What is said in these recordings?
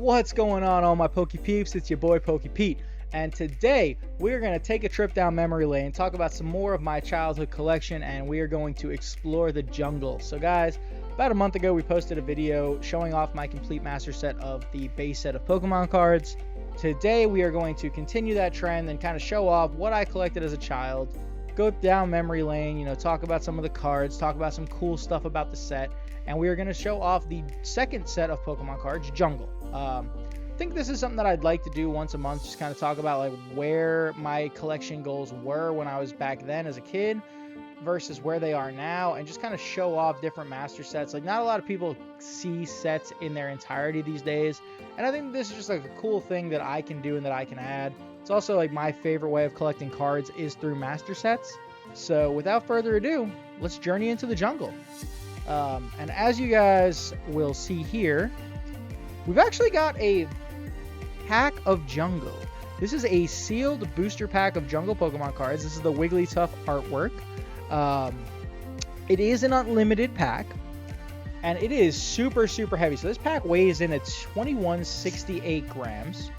What's going on, all my Poke Peeps? It's your boy Poke Pete, and today we're going to take a trip down memory lane, talk about some more of my childhood collection, and we are going to explore the jungle. So guys, about a month ago we posted a video showing off my complete master set of the base set of Pokemon cards. Today we are going to continue that trend and kind of show off what I collected as a child, go down memory lane, talk about some of the cards, talk about some cool stuff about the set, and we are going to show off the second set of Pokemon cards, Jungle. I think this is something that I'd like to do once a month, just kind of talk about like where my collection goals were when I was back then as a kid versus where they are now, and just kind of show off different master sets. Like, not a lot of people see sets in their entirety these days, and I think this is just like a cool thing that I can do and that I can add. It's also like my favorite way of collecting cards is through master sets. So without further ado, let's journey into the jungle. And as you guys will see here, we've actually got a pack of Jungle. This is a sealed booster pack of Jungle Pokemon cards. This is the Wigglytuff artwork. It is an unlimited pack, and it is super heavy. So this pack weighs in at 2168 grams.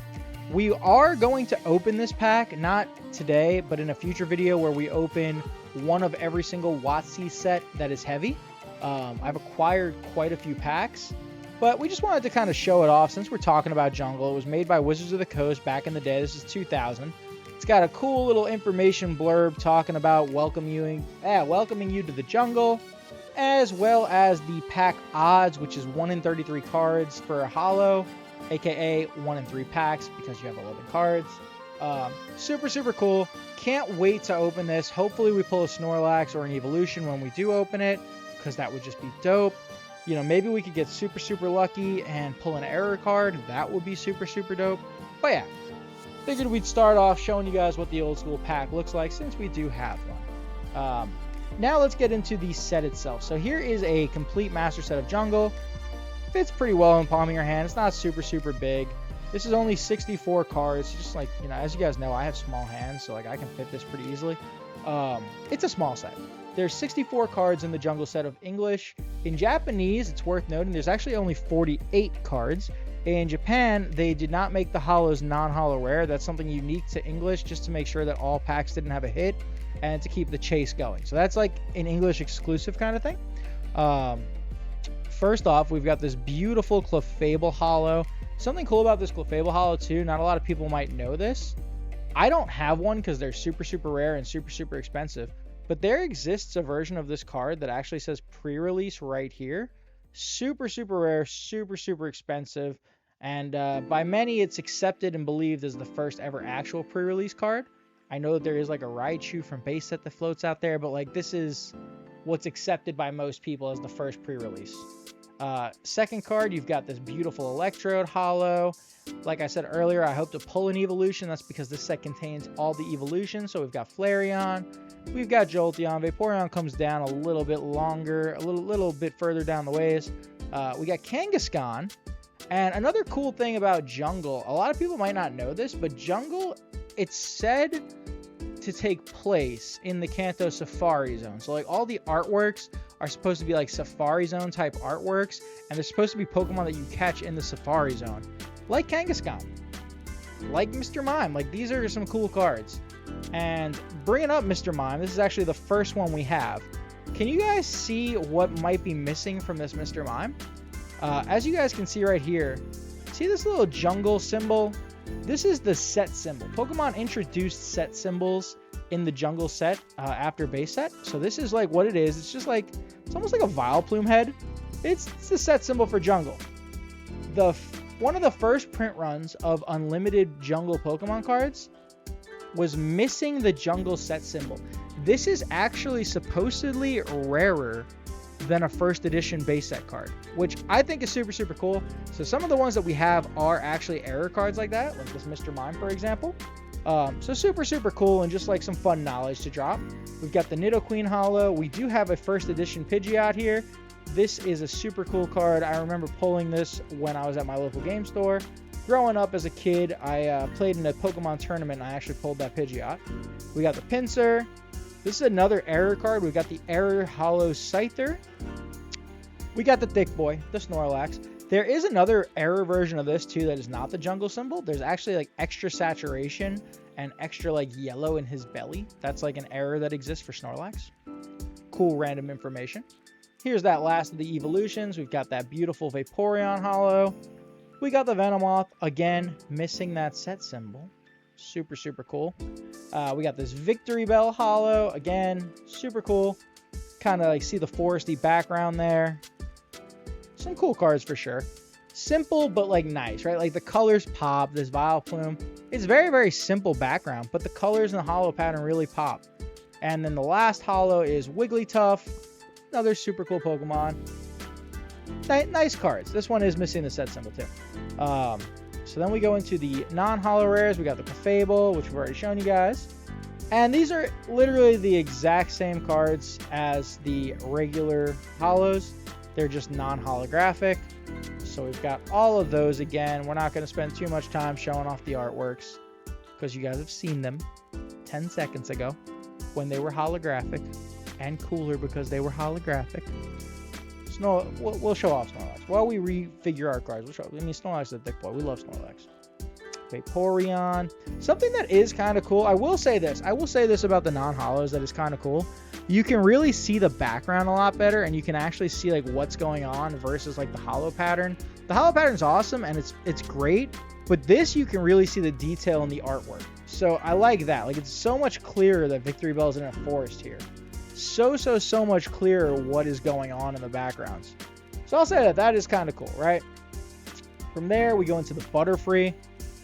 We are going to open this pack, not today, but in a future video where we open one of every single WotC set that is heavy. I've acquired quite a few packs, but we just wanted to kind of show it off since we're talking about Jungle. It was made by Wizards of the Coast back in the day. This is 2000. It's got a cool little information blurb talking about welcoming you to the jungle, as well as the pack odds, which is 1 in 33 cards for a holo, aka 1 in 3 packs because you have 11 cards. Super cool. Can't wait to open this. Hopefully we pull a Snorlax or an evolution when we do open it, because that would just be dope. Maybe we could get super lucky and pull an error card. That would be super dope. But yeah, figured we'd start off showing you guys what the old school pack looks like since we do have one. Now let's get into the set itself. So here is a complete master set of Jungle. Fits pretty well in the palm of your hand. It's not super big. This is only 64 cards. Just like, as you guys know, I have small hands, so like I can fit this pretty easily. It's a small set. There's 64 cards in the Jungle set of English. In Japanese, it's worth noting, there's actually only 48 cards. In Japan, they did not make the holos non-holo rare. That's something unique to English, just to make sure that all packs didn't have a hit and to keep the chase going. So that's like an English exclusive kind of thing. First off, we've got this beautiful Clefable holo. Something cool about this Clefable holo too, not a lot of people might know this. I don't have one because they're super rare and super expensive. But there exists a version of this card that actually says pre-release right here. Super rare, super expensive. And by many, it's accepted and believed as the first ever actual pre-release card. I know that there is like a Raichu from base set that floats out there, but like this is what's accepted by most people as the first pre-release. Second card, you've got this beautiful Electrode holo. Like I said earlier, I hope to pull an evolution. That's because this set contains all the evolutions. So we've got Flareon, we've got Jolteon. Vaporeon comes down a little bit longer, a little bit further down the ways. We got Kangaskhan. And another cool thing about Jungle, a lot of people might not know this, but Jungle, it's said to take place in the Kanto Safari Zone. So like all the artworks are supposed to be like Safari Zone type artworks, and they're supposed to be Pokemon that you catch in the Safari Zone. Like Kangaskhan, like Mr. Mime. Like, these are some cool cards. And bringing up Mr. Mime, this is actually the first one we have. Can you guys see what might be missing from this Mr. Mime? As you guys can see right here, see this little jungle symbol? This is the set symbol. Pokemon introduced set symbols in the Jungle set after base set. So this is like what it is. It's just like, it's almost like a Vileplume head. It's the set symbol for Jungle. One of the first print runs of unlimited Jungle Pokemon cards was missing the Jungle set symbol. This is actually supposedly rarer than a first edition base set card, which I think is super cool. So some of the ones that we have are actually error cards like that, like this Mr. Mime, for example. So super cool, and just like some fun knowledge to drop. We've got the Nidoqueen holo. We do have a first edition Pidgeot here. This is a super cool card. I remember pulling this when I was at my local game store. Growing up as a kid, I played in a Pokemon tournament, and I actually pulled that Pidgeot. We got the Pinsir. This is another error card. We've got the Error Holo Scyther. We got the Thick Boy, the Snorlax. There is another error version of this too that is not the jungle symbol. There's actually like extra saturation and extra like yellow in his belly. That's like an error that exists for Snorlax. Cool random information. Here's that last of the evolutions. We've got that beautiful Vaporeon holo. We got the Venomoth, again, missing that set symbol. Super, super cool. We got this Victory Bell holo, again, super cool. Kind of like see the foresty background there. Some cool cards for sure. Simple, but like nice, right? Like the colors pop, this Vileplume. It's very, very simple background, but the colors in the holo pattern really pop. And then the last holo is Wigglytuff, another super cool Pokemon. Nice cards. This one is missing the set symbol too. So then we go into the non-holo rares. We got the Clefable, which we've already shown you guys. And these are literally the exact same cards as the regular holos. They're just non-holographic. So we've got all of those again. We're not going to spend too much time showing off the artworks because you guys have seen them 10 seconds ago when they were holographic and cooler because they were holographic. We'll show off Snorlax. While we refigure our cards, Snorlax is a thick boy. We love Snorlax. Vaporeon. Something that is kind of cool. I will say this about the non-holos that is kind of cool. You can really see the background a lot better, and you can actually see like what's going on versus like the holo pattern. The holo pattern is awesome, and it's great, but this you can really see the detail in the artwork. So I like that. Like it's so much clearer that Victory Bell is in a forest here. So much clearer what is going on in the backgrounds. So I'll say that is kind of cool, right? From there, we go into the Butterfree.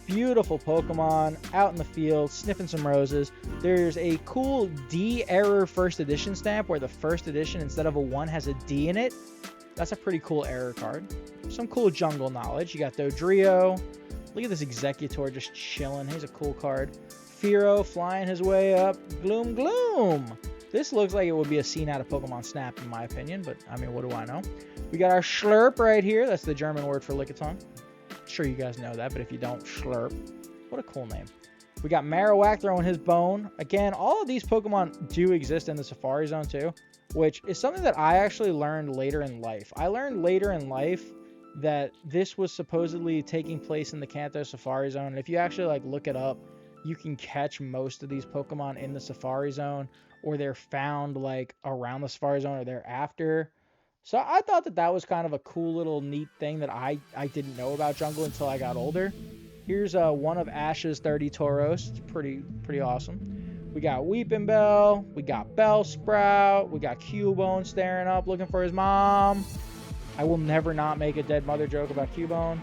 Beautiful Pokemon out in the field, sniffing some roses. There's a cool D error first edition stamp where the first edition, instead of a 1, has a D in it. That's a pretty cool error card. Some cool jungle knowledge. You got Dodrio. Look at this Executor just chilling. He's a cool card. Fearow flying his way up. Gloom. This looks like it would be a scene out of Pokemon Snap, in my opinion, but I mean, what do I know? We got our Schlurp right here. That's the German word for Lickitung. Sure you guys know that, but if you don't, Schlurp. What a cool name. We got Marowak throwing his bone. Again, all of these Pokemon do exist in the Safari Zone too, which is something that I actually learned later in life. I learned later in life that this was supposedly taking place in the Kanto Safari Zone. And if you actually like look it up, you can catch most of these Pokemon in the Safari Zone, or they're found like around the Safari Zone or thereafter. So I thought that was kind of a cool little neat thing that I didn't know about jungle until I got older. Here's one of Ash's 30 Tauros. It's pretty awesome. We got Weeping Bell. We got Bellsprout. We got Cubone staring up looking for his mom. I will never not make a dead mother joke about Cubone.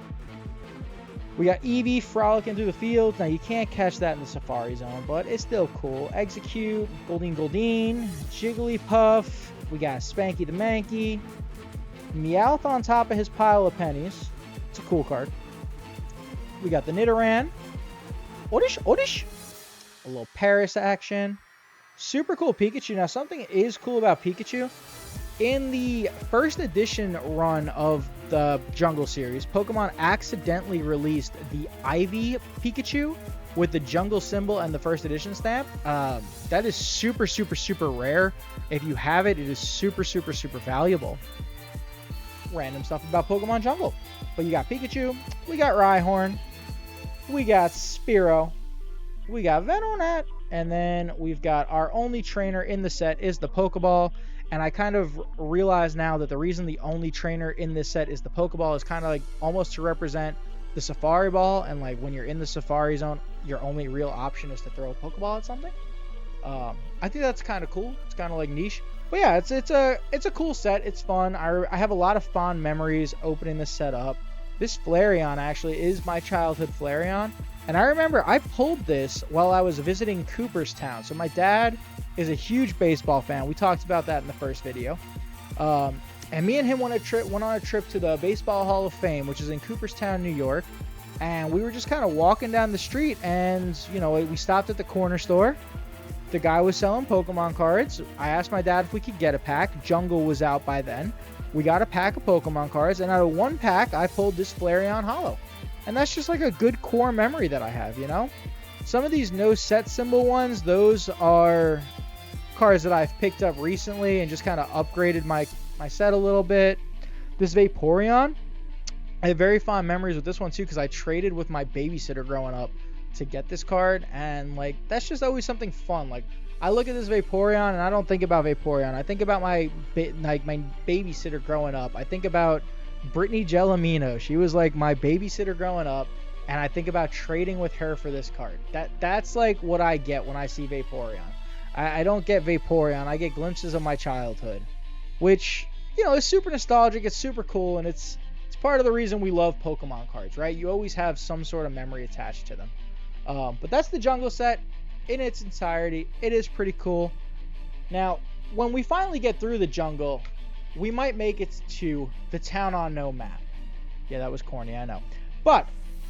We got Eevee frolicking through the fields. Now, you can't catch that in the Safari Zone, but it's still cool. Execute, Goldeen, Jigglypuff. We got Spanky the Mankey. Meowth on top of his pile of pennies. It's a cool card. We got the Nidoran. Oddish. A little Paris action. Super cool Pikachu. Now, something is cool about Pikachu. In the first edition run of the Jungle series, Pokemon accidentally released the Ivy Pikachu with the jungle symbol and the first edition stamp. That is super rare. If you have it, it is super valuable. Random stuff about Pokemon Jungle. But you got Pikachu, we got Rhyhorn, we got Spearow, we got Venonat, and then we've got our only trainer in the set is the Pokeball. And I kind of realize now that the reason the only trainer in this set is the Pokeball is kind of like almost to represent the Safari Ball. And like when you're in the Safari Zone, your only real option is to throw a Pokeball at something. I think that's kind of cool. It's kind of like niche. But yeah, it's a cool set. It's fun. I have a lot of fond memories opening this set up. This Flareon actually is my childhood Flareon. And I remember I pulled this while I was visiting Cooperstown. So my dad is a huge baseball fan. We talked about that in the first video. And me and him went on a trip to the Baseball Hall of Fame, which is in Cooperstown, New York. And we were just kind of walking down the street, and we stopped at the corner store. The guy was selling Pokemon cards. I asked my dad if we could get a pack. Jungle was out by then. We got a pack of Pokemon cards, and out of one pack, I pulled this Flareon Holo. And that's just like a good core memory that I have, Some of these no set symbol ones, those are cards that I've picked up recently and just kind of upgraded my set a little bit. This Vaporeon, I have very fond memories with this one too, because I traded with my babysitter growing up to get this card, and like that's just always something fun. Like I look at this Vaporeon and I don't think about Vaporeon. I think about my babysitter growing up. I think about Brittany Gellamino. She was like my babysitter growing up, and I think about trading with her for this card. That's like what I get when I see Vaporeon. I don't get Vaporeon. I get glimpses of my childhood, which, you know, is super nostalgic. It's super cool, and it's part of the reason we love Pokemon cards, right? You always have some sort of memory attached to them. But that's the jungle set in its entirety. It is pretty cool. Now, when we finally get through the jungle, we might make it to the Town on No map. Yeah, that was corny, I know. But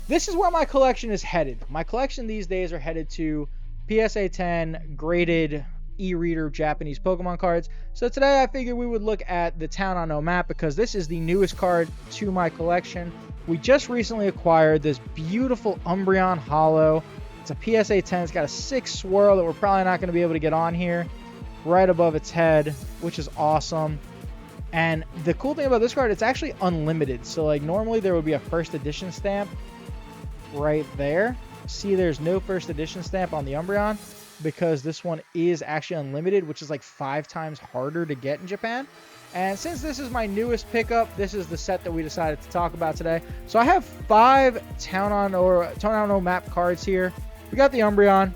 this is where my collection is headed. My collection these days are headed to PSA 10 graded e-reader Japanese Pokemon cards. So today I figured we would look at the Town on No map, because this is the newest card to my collection. We just recently acquired this beautiful Umbreon Holo. It's a PSA 10. It's got a 6 swirl that we're probably not going to be able to get on here, right above its head, which is awesome. And the cool thing about this card, it's actually unlimited. So like normally there would be a first edition stamp right there. See, there's no first edition stamp on the Umbreon, because this one is actually unlimited, which is like 5 times harder to get in Japan. And since this is my newest pickup, this is the set that we decided to talk about today. So I have 5 Town on No map cards here. We got the Umbreon.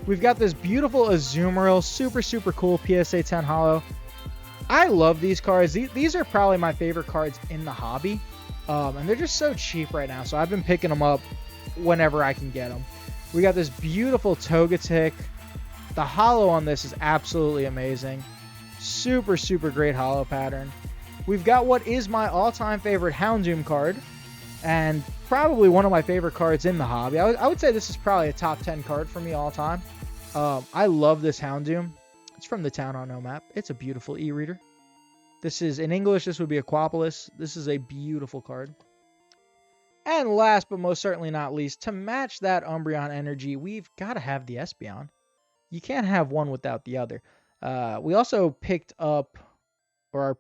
We've got this beautiful Azumarill, super cool PSA 10 Holo. I love these cards. These are probably my favorite cards in the hobby. And they're just so cheap right now, so I've been picking them up whenever I can get them. We got this beautiful Togetic. The holo on this is absolutely amazing. Super great holo pattern. We've got what is my all-time favorite Houndoom card, and probably one of my favorite cards in the hobby. I would say this is probably a top 10 card for me all time. I love this Houndoom. It's from the Town on No map. It's a beautiful e-reader. This is, in English, this would be Aquapolis. This is a beautiful card. And last but most certainly not least, to match that Umbreon energy, we've got to have the Espeon. You can't have one without the other. We also picked up, or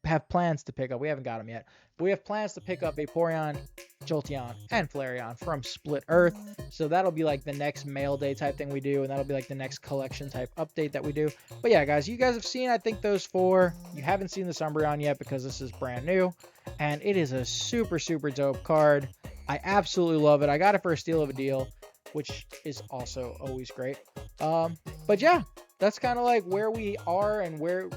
have plans to pick up, we haven't got them yet, but we have plans to pick up Vaporeon, Jolteon, and Flareon from Split Earth. So that'll be like the next mail day type thing we do, and that'll be like the next collection type update that we do. But yeah, guys, you guys have seen, I think, those 4. You haven't seen this Umbreon yet because this is brand new, and it is a super dope card. I absolutely love it. I got it for a steal of a deal, which is also always great. But yeah, that's kind of like where we are and where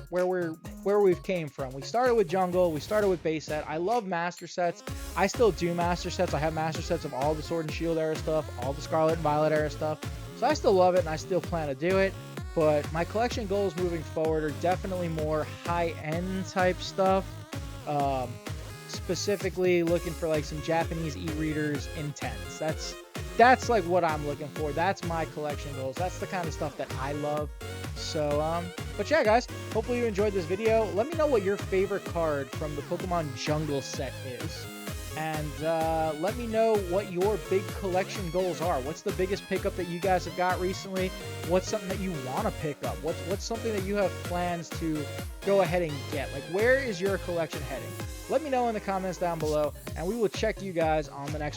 we've came from. We started with jungle, we started with base set. I love master sets. I still do master sets. I have master sets of all the Sword and Shield era stuff, all the Scarlet and Violet era stuff. So I still love it, and I still plan to do it. But my collection goals moving forward are definitely more high-end type stuff. Specifically looking for like some Japanese e-readers in 10s. That's like what I'm looking for. That's my collection goals. That's the kind of stuff that I love. So, but yeah, guys, hopefully you enjoyed this video. Let me know what your favorite card from the Pokemon Jungle set is. And let me know what your big collection goals are. What's the biggest pickup that you guys have got recently? What's something that you want to pick up? What's something that you have plans to go ahead and get? Like, where is your collection heading? Let me know in the comments down below, and we will check you guys on the next one.